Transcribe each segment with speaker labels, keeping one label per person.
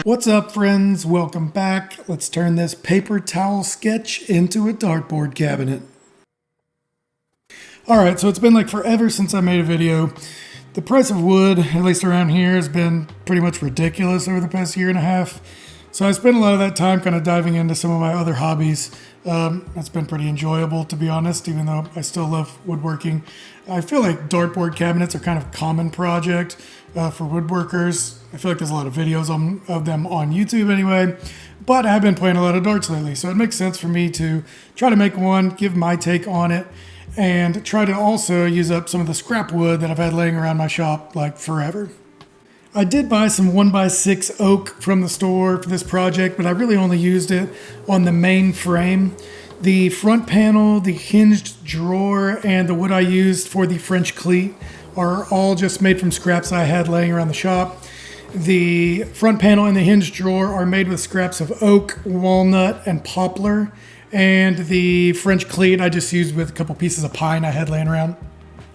Speaker 1: What's up, friends? Welcome back. Let's turn this paper towel sketch into a dartboard cabinet. Alright, so it's been like forever since I made a video. The price of wood, at least around here, has been pretty much ridiculous over the past year and a half. So I spent a lot of that time kind of diving into some of my other hobbies. It's been pretty enjoyable, to be honest, even though I still love woodworking. I feel like dartboard cabinets are kind of a common project for woodworkers. I feel like there's a lot of videos of them on YouTube anyway, but I've been playing a lot of darts lately, so it makes sense for me to try to make one, give my take on it, and try to also use up some of the scrap wood that I've had laying around my shop like forever. I did buy some 1x6 oak from the store for this project, but I really only used it on the main frame. The front panel, the hinged drawer, and the wood I used for the French cleat are all just made from scraps I had laying around the shop. The front panel and the hinged drawer are made with scraps of oak, walnut, and poplar. And the French cleat I just used with a couple pieces of pine I had laying around.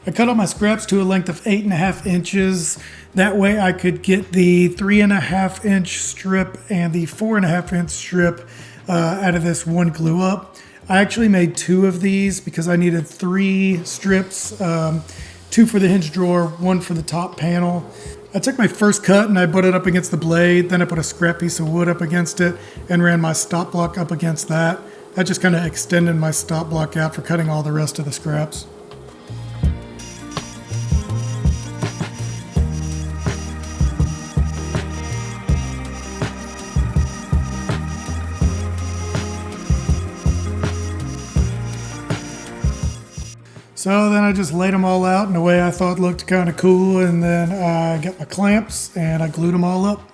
Speaker 1: I cut all my scraps to a length of 8.5 inches. That way I could get the 3.5 inch strip and the 4.5 inch strip out of this one glue up. I actually made two of these because I needed 3 strips, 2 for the hinge drawer, 1 for the top panel. I took my first cut and I put it up against the blade, then I put a scrap piece of wood up against it and ran my stop block up against that. That just kind of extended my stop block out for cutting all the rest of the scraps. So then I just laid them all out in a way I thought looked kind of cool, and then I got my clamps and I glued them all up.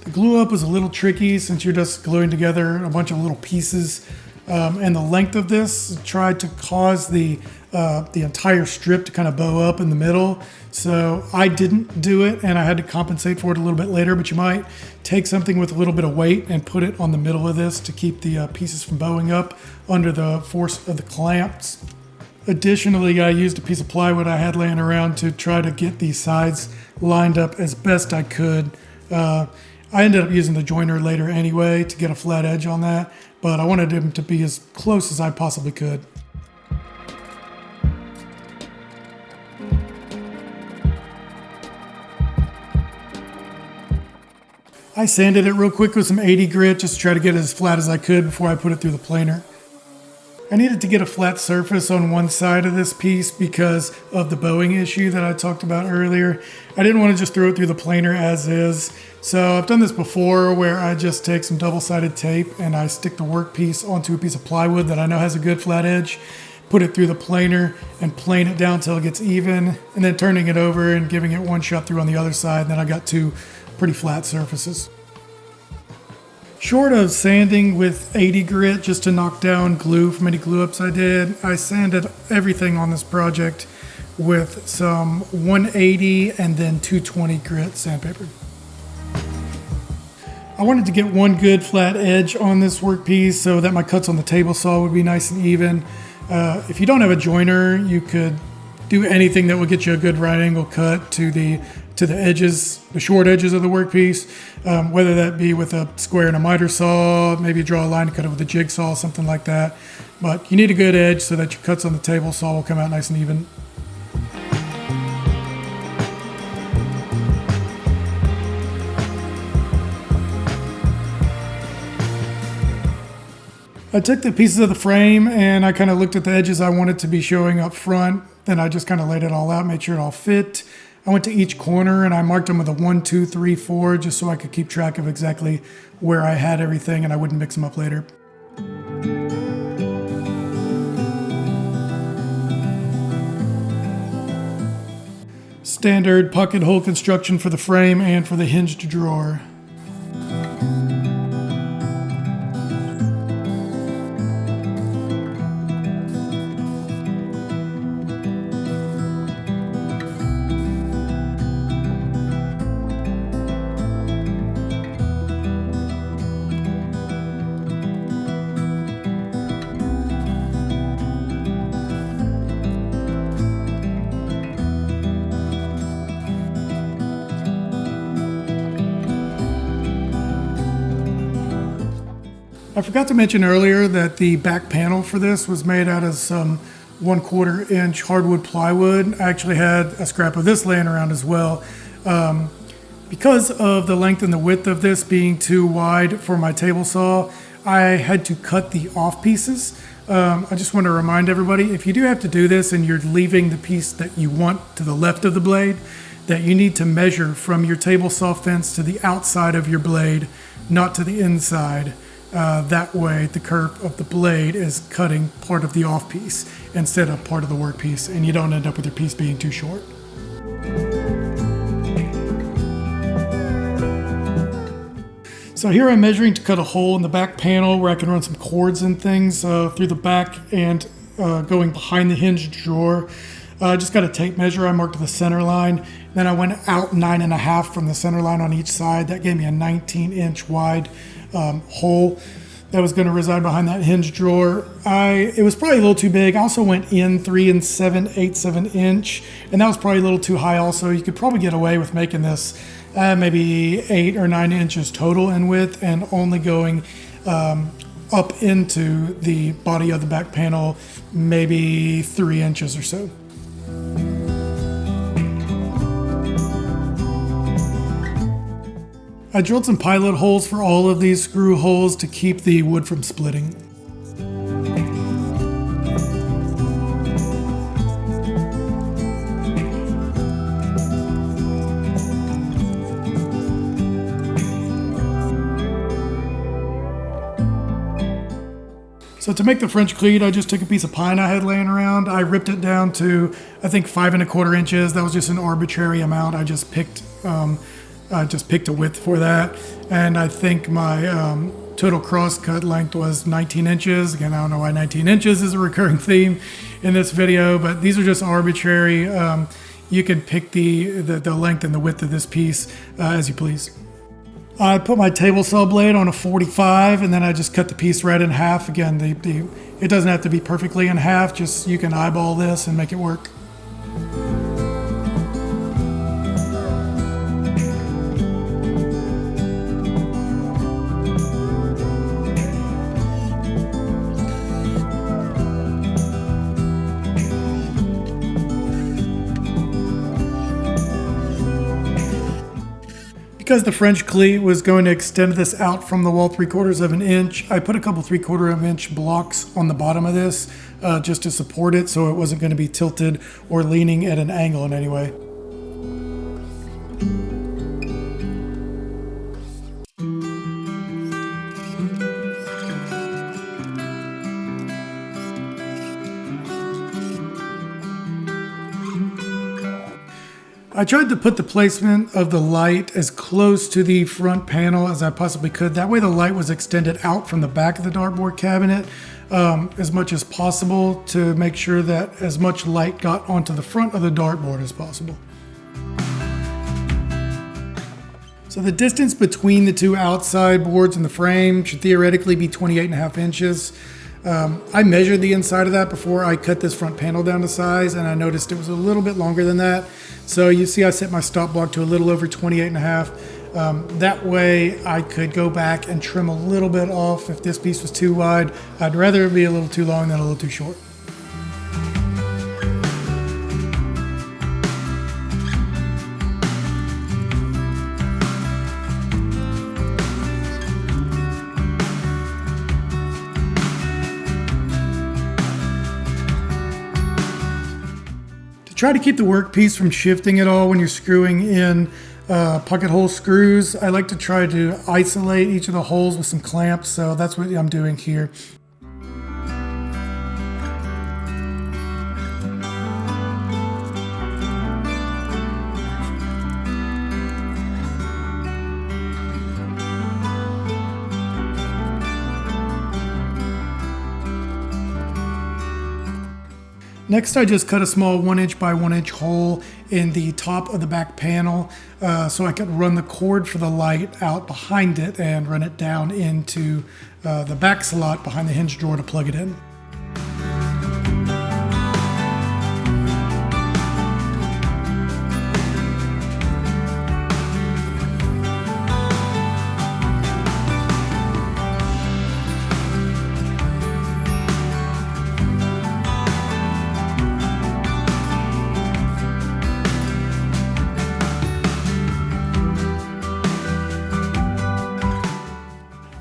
Speaker 1: The glue up was a little tricky since you're just gluing together a bunch of little pieces, and the length of this tried to cause the entire strip to kind of bow up in the middle. So I didn't do it, and I had to compensate for it a little bit later, but you might take something with a little bit of weight and put it on the middle of this to keep the pieces from bowing up under the force of the clamps. Additionally, I used a piece of plywood I had laying around to try to get these sides lined up as best I could. I ended up using the joiner later anyway to get a flat edge on that, but I wanted them to be as close as I possibly could. I sanded it real quick with some 80 grit just to try to get it as flat as I could before I put it through the planer. I needed to get a flat surface on one side of this piece because of the bowing issue that I talked about earlier. I didn't want to just throw it through the planer as is. So I've done this before where I just take some double-sided tape and I stick the workpiece onto a piece of plywood that I know has a good flat edge, put it through the planer and plane it down till it gets even, and then turning it over and giving it one shot through on the other side. And then I got 2 pretty flat surfaces. Short of sanding with 80 grit just to knock down glue from any glue ups I did, I sanded everything on this project with some 180 and then 220 grit sandpaper. I wanted to get one good flat edge on this workpiece so that my cuts on the table saw would be nice and even. If you don't have a joiner, you could do anything that will get you a good right angle cut to the edges, the short edges of the workpiece, whether that be with a square and a miter saw, maybe draw a line to cut it with a jigsaw, something like that. But you need a good edge so that your cuts on the table saw will come out nice and even. I took the pieces of the frame and I kind of looked at the edges I wanted to be showing up front. Then I just kind of laid it all out, made sure it all fit. I went to each corner and I marked them with a 1, 2, 3, 4 just so I could keep track of exactly where I had everything and I wouldn't mix them up later. Standard pocket hole construction for the frame and for the hinged drawer. I forgot to mention earlier that the back panel for this was made out of some 1/4 inch hardwood plywood. I actually had a scrap of this laying around as well. Because of the length and the width of this being too wide for my table saw, I had to cut the off pieces. I just want to remind everybody, if you do have to do this and you're leaving the piece that you want to the left of the blade, that you need to measure from your table saw fence to the outside of your blade, not to the inside. That way the curve of the blade is cutting part of the off piece instead of part of the work piece, and you don't end up with your piece being too short. So here I'm measuring to cut a hole in the back panel where I can run some cords and things through the back and going behind the hinged drawer. I just got a tape measure. I marked the center line. Then I went out 9.5 from the center line on each side. That gave me a 19-inch wide hole that was going to reside behind that hinge drawer. It was probably a little too big. I also went in 3 7/8 inch, and that was probably a little too high also. You could probably get away with making this maybe 8 or 9 inches total in width, and only going up into the body of the back panel maybe 3 inches or so. I drilled some pilot holes for all of these screw holes to keep the wood from splitting. So to make the French cleat, I just took a piece of pine I had laying around. I ripped it down to, I think, 5 1/4 inches. That was just an arbitrary amount. I just picked a width for that. And I think my total cross cut length was 19 inches. Again, I don't know why 19 inches is a recurring theme in this video, but these are just arbitrary. You can pick the length and the width of this piece as you please. I put my table saw blade on a 45, and then I just cut the piece right in half. Again, it doesn't have to be perfectly in half, just you can eyeball this and make it work. Because the French cleat was going to extend this out from the wall 3/4 inch, I put a couple 3/4 inch blocks on the bottom of this just to support it, so it wasn't going to be tilted or leaning at an angle in any way. I tried to put the placement of the light as close to the front panel as I possibly could. That way the light was extended out from the back of the dartboard cabinet as much as possible to make sure that as much light got onto the front of the dartboard as possible. So the distance between the two outside boards and the frame should theoretically be 28.5 inches. I measured the inside of that before I cut this front panel down to size, and I noticed it was a little bit longer than that. So you see I set my stop block to a little over 28.5. That way I could go back and trim a little bit off if this piece was too wide. I'd rather it be a little too long than a little too short. Try to keep the workpiece from shifting at all when you're screwing in pocket hole screws. I like to try to isolate each of the holes with some clamps, so that's what I'm doing here. Next, I just cut a small 1 inch by 1 inch hole in the top of the back panel so I could run the cord for the light out behind it and run it down into the back slot behind the hinge drawer to plug it in.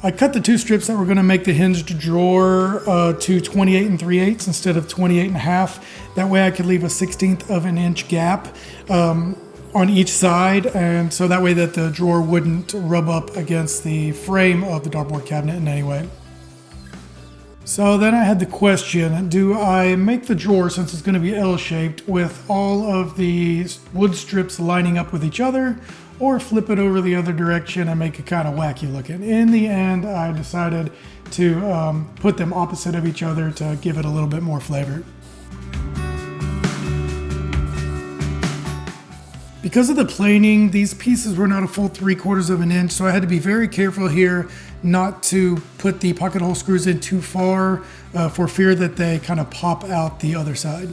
Speaker 1: I cut the two strips that were going to make the hinged drawer to 28 3/8 instead of 28 1/2. That way I could leave a 1/16 of an inch gap on each side, and so that way that the drawer wouldn't rub up against the frame of the dartboard cabinet in any way. So then I had the question, do I make the drawer, since it's going to be L-shaped, with all of the wood strips lining up with each other, or flip it over the other direction and make it kind of wacky looking? In the end, I decided to put them opposite of each other to give it a little bit more flavor. Because of the planing, these pieces were not a full 3/4 of an inch, so I had to be very careful here not to put the pocket hole screws in too far for fear that they kind of pop out the other side.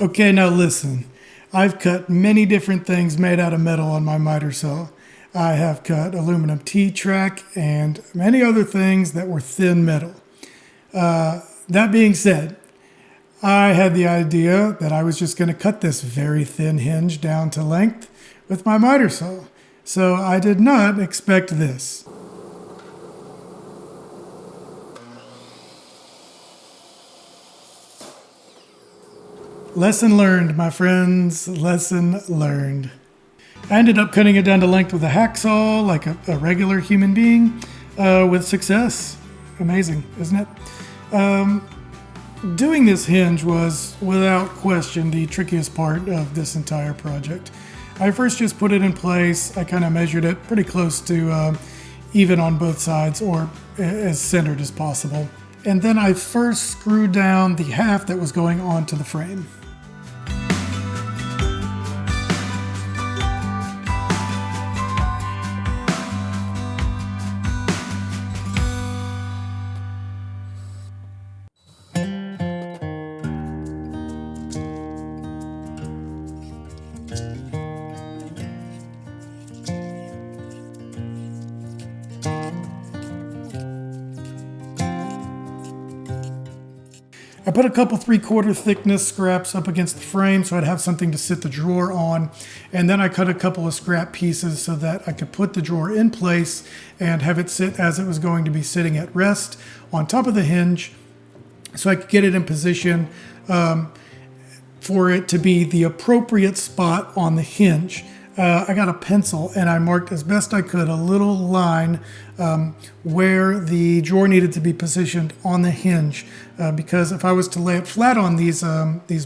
Speaker 1: Okay, now listen. I've cut many different things made out of metal on my miter saw. I have cut aluminum T-track and many other things that were thin metal. That being said, I had the idea that I was just going to cut this very thin hinge down to length with my miter saw. So I did not expect this. Lesson learned, my friends, lesson learned. I ended up cutting it down to length with a hacksaw, like a regular human being, with success. Amazing, isn't it? Doing this hinge was, without question, the trickiest part of this entire project. I first just put it in place. I kind of measured it pretty close to even on both sides, or as centered as possible. And then I first screwed down the half that was going onto the frame. I put a couple 3/4 thickness scraps up against the frame so I'd have something to sit the drawer on, and then I cut a couple of scrap pieces so that I could put the drawer in place and have it sit as it was going to be sitting at rest on top of the hinge, so I could get it in position for it to be the appropriate spot on the hinge. I got a pencil and I marked as best I could a little line where the drawer needed to be positioned on the hinge, because if I was to lay it flat on these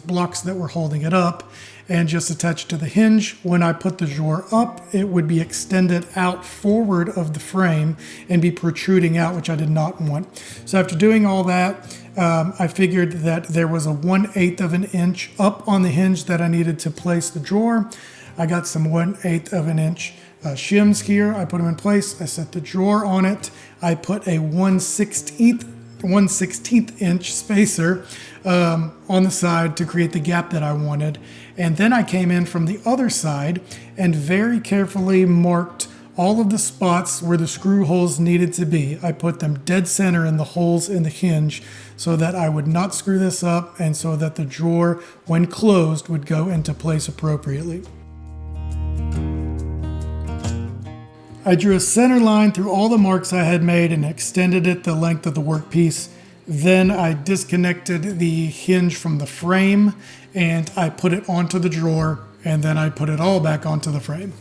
Speaker 1: blocks that were holding it up and just attach it to the hinge, when I put the drawer up, it would be extended out forward of the frame and be protruding out, which I did not want. So after doing all that, I figured that there was a 1/8 of an inch up on the hinge that I needed to place the drawer. I got some 1/8 of an inch shims here. I put them in place. I set the drawer on it. I put a 1/16 inch spacer on the side to create the gap that I wanted. And then I came in from the other side and very carefully marked all of the spots where the screw holes needed to be. I put them dead center in the holes in the hinge so that I would not screw this up, and so that the drawer, when closed, would go into place appropriately. I drew a center line through all the marks I had made and extended it the length of the workpiece. Then I disconnected the hinge from the frame and I put it onto the drawer, and then I put it all back onto the frame.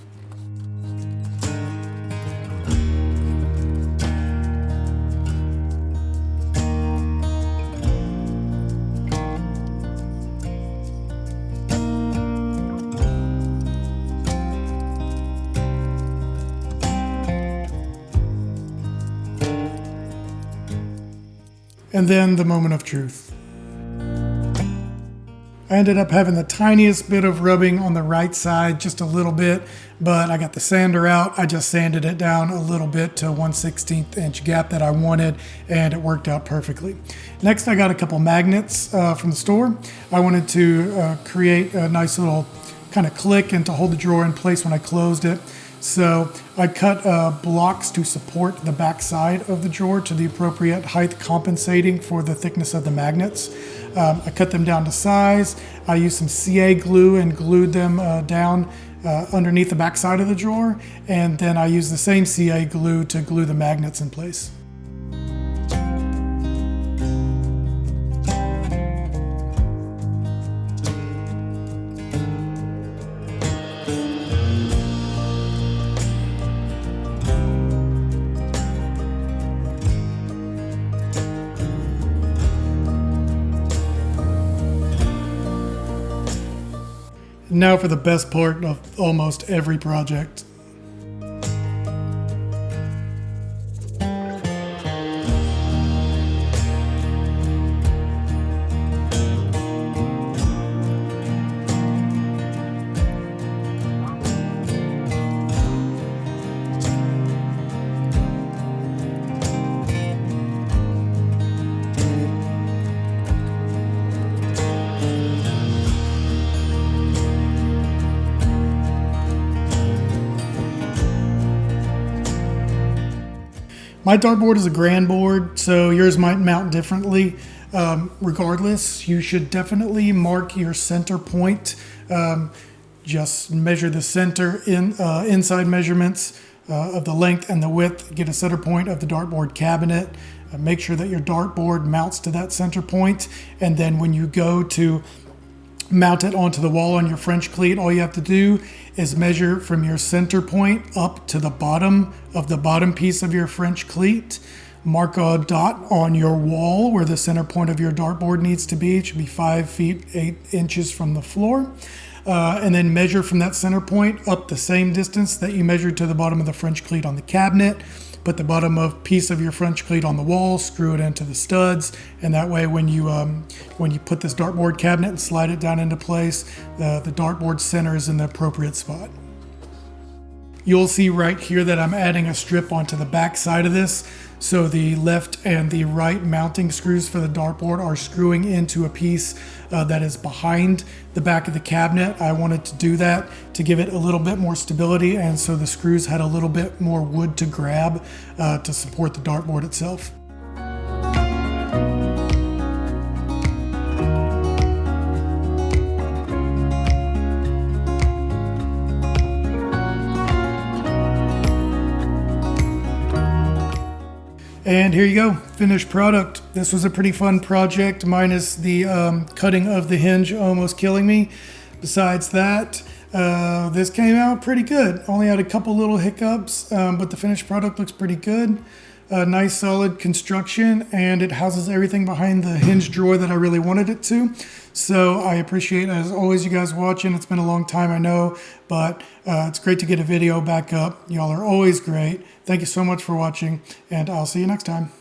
Speaker 1: And then the moment of truth. I ended up having the tiniest bit of rubbing on the right side, just a little bit, but I got the sander out. I just sanded it down a little bit to 1/16 inch gap that I wanted, and it worked out perfectly. Next, I got a couple magnets from the store. I wanted to create a nice little kind of click and to hold the drawer in place when I closed it. So I cut blocks to support the back side of the drawer to the appropriate height, compensating for the thickness of the magnets. I cut them down to size. I used some CA glue and glued them down underneath the back side of the drawer. And then I used the same CA glue to glue the magnets in place. Now for the best part of almost every project. My dartboard is a grand board, so yours might mount differently. Regardless, you should definitely mark your center point. Just measure the center inside measurements of the length and the width. Get a center point of the dartboard cabinet. Make sure that your dartboard mounts to that center point. And then when you go to mount it onto the wall on your French cleat, all you have to do is measure from your center point up to the bottom of the bottom piece of your French cleat. Mark a dot on your wall where the center point of your dartboard needs to be. It should be 5 feet 8 inches from the floor. And then measure from that center point up the same distance that you measured to the bottom of the French cleat on the cabinet. Put the bottom of piece of your French cleat on the wall, screw it into the studs, and that way when you put this dartboard cabinet and slide it down into place, the dartboard center is in the appropriate spot. You'll see right here that I'm adding a strip onto the back side of this. So the left and the right mounting screws for the dartboard are screwing into a piece that is behind the back of the cabinet. I wanted to do that to give it a little bit more stability, and so the screws had a little bit more wood to grab to support the dartboard itself. And here you go, finished product. This was a pretty fun project, minus the cutting of the hinge almost killing me. Besides that, this came out pretty good. Only had a couple little hiccups, but the finished product looks pretty good. Nice solid construction, and it houses everything behind the hinge drawer that I really wanted it to. So I appreciate, as always, you guys watching. It's been a long time, I know, but it's great to get a video back up. Y'all are always great. Thank you so much for watching, and I'll see you next time.